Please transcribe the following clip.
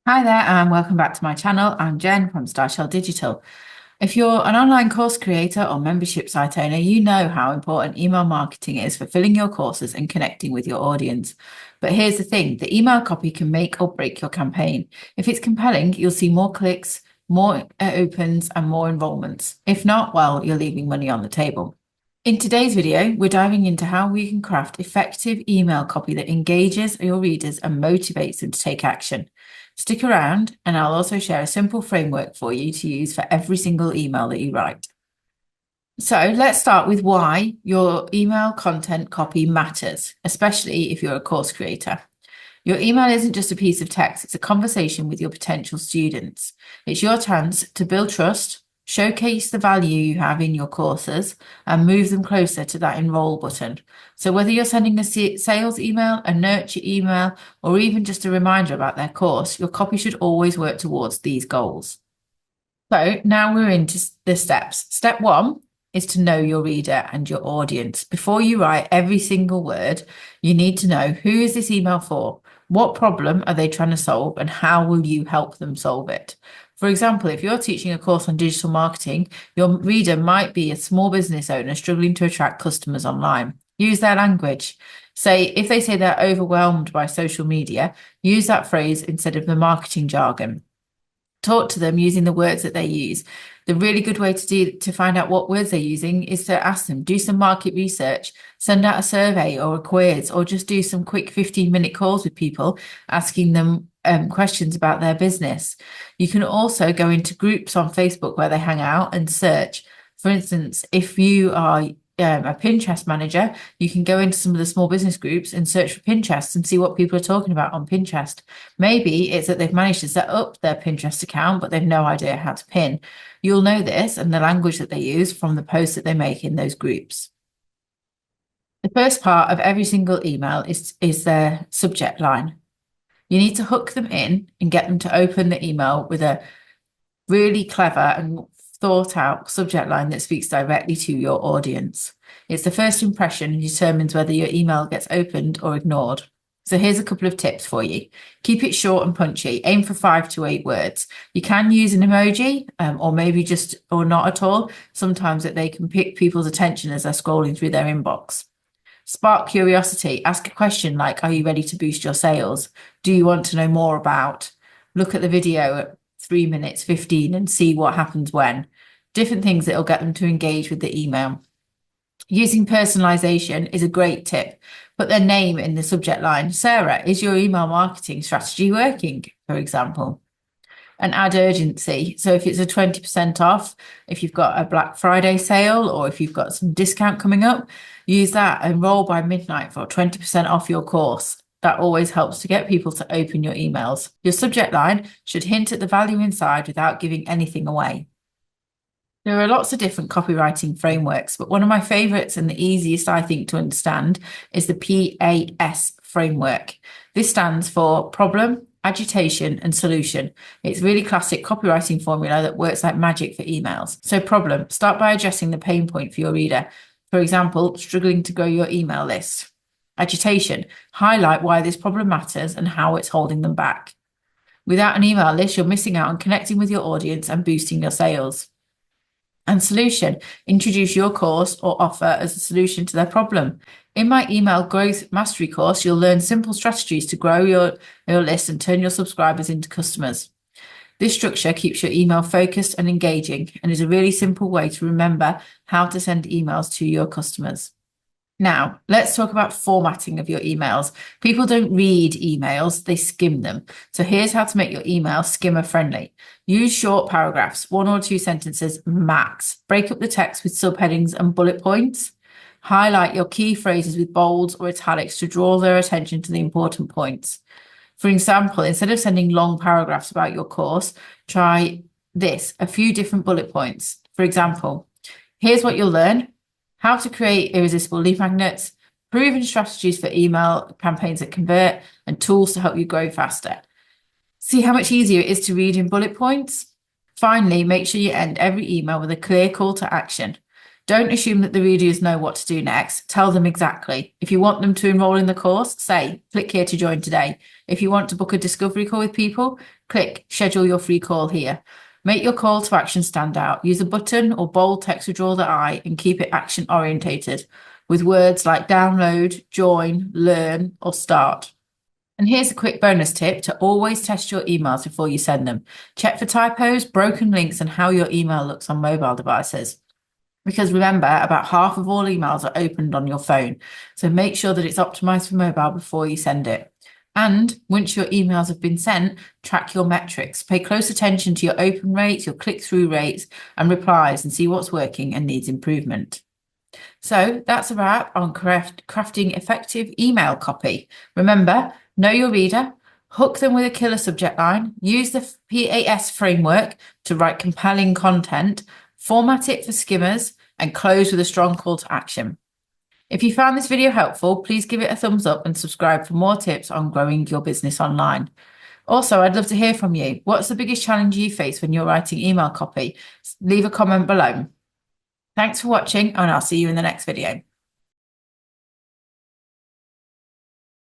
Hi there, and welcome back to my channel. I'm Jen from Starshell Digital. If you're an online course creator or membership site owner, you know how important email marketing is for filling your courses and connecting with your audience. But here's the thing, the email copy can make or break your campaign. If it's compelling, you'll see more clicks, more opens, and more enrollments. If not, well, you're leaving money on the table. In today's video, we're diving into how we can craft effective email copy that engages your readers and motivates them to take action. Stick around, and I'll also share a simple framework for you to use for every single email that you write. So let's start with why your email content copy matters, especially if you're a course creator. Your email isn't just a piece of text, it's a conversation with your potential students. It's your chance to build trust, showcase the value you have in your courses, and move them closer to that enroll button. So whether you're sending a sales email, a nurture email, or even just a reminder about their course, your copy should always work towards these goals. So now we're into the steps. Step one is to know your reader and your audience. Before you write every single word, you need to know, who is this email for? What problem are they trying to solve, and how will you help them solve it? For example, if you're teaching a course on digital marketing, your reader might be a small business owner struggling to attract customers online. Use their language. If they say they're overwhelmed by social media, use that phrase instead of the marketing jargon. Talk to them using the words that they use. The really good way to find out what words they're using is to ask them, do some market research, send out a survey or a quiz, or just do some quick 15-minute calls with people, asking them questions about their business. You can also go into groups on Facebook where they hang out and search. For instance, if you are a Pinterest manager, you can go into some of the small business groups and search for Pinterest and see what people are talking about on Pinterest. Maybe it's that they've managed to set up their Pinterest account, but they've no idea how to pin. You'll know this and the language that they use from the posts that they make in those groups. The first part of every single email is their subject line. You need to hook them in and get them to open the email with a really clever and thought out subject line that speaks directly to your audience. It's the first impression and determines whether your email gets opened or ignored. So here's a couple of tips for you. Keep it short and punchy. Aim for 5 to 8 words. You can use an emoji or maybe just or not at all. Sometimes that they can pick people's attention as they're scrolling through their inbox. Spark curiosity. Ask a question like, are you ready to boost your sales? Do you want to know more about? Look at the video at 3 minutes 15 and see what happens when. Different things that will get them to engage with the email. Using personalisation is a great tip. Put their name in the subject line. Sarah, is your email marketing strategy working, for example? And add urgency. So if it's a 20% off, if you've got a Black Friday sale, or if you've got some discount coming up, use that. Enroll by midnight for 20% off your course. That always helps to get people to open your emails. Your subject line should hint at the value inside without giving anything away. There are lots of different copywriting frameworks, but one of my favorites and the easiest, I think, to understand is the PAS framework. This stands for problem, agitation, and solution. It's really classic copywriting formula that works like magic for emails. So problem, start by addressing the pain point for your reader. For example, struggling to grow your email list. Agitation, highlight why this problem matters and how it's holding them back. Without an email list, you're missing out on connecting with your audience and boosting your sales. And solution, introduce your course or offer as a solution to their problem. In my email growth mastery course, you'll learn simple strategies to grow your list and turn your subscribers into customers. This structure keeps your email focused and engaging and is a really simple way to remember how to send emails to your customers. Now, let's talk about formatting of your emails. People don't read emails, they skim them. So here's how to make your email skimmer friendly. Use short paragraphs, 1 or 2 sentences max. Break up the text with subheadings and bullet points. Highlight your key phrases with bolds or italics to draw their attention to the important points. For example, instead of sending long paragraphs about your course, try this, a few different bullet points. For example, here's what you'll learn. How to create irresistible lead magnets, proven strategies for email campaigns that convert, and tools to help you grow faster. See how much easier it is to read in bullet points? Finally, make sure you end every email with a clear call to action. Don't assume that the readers know what to do next. Tell them exactly. If you want them to enroll in the course, say, click here to join today. If you want to book a discovery call with people, click schedule your free call here. Make your call to action stand out. Use a button or bold text to draw the eye and keep it action orientated with words like download, join, learn, or start. And here's a quick bonus tip to always test your emails before you send them. Check for typos, broken links, and how your email looks on mobile devices. Because remember, about half of all emails are opened on your phone. So make sure that it's optimized for mobile before you send it. And once your emails have been sent, track your metrics. Pay close attention to your open rates, your click-through rates, and replies, and see what's working and needs improvement. So that's a wrap on crafting effective email copy. Remember, know your reader, hook them with a killer subject line, use the PAS framework to write compelling content, format it for skimmers, and close with a strong call to action. If you found this video helpful, please give it a thumbs up and subscribe for more tips on growing your business online. Also, I'd love to hear from you. What's the biggest challenge you face when you're writing email copy? Leave a comment below. Thanks for watching, and I'll see you in the next video.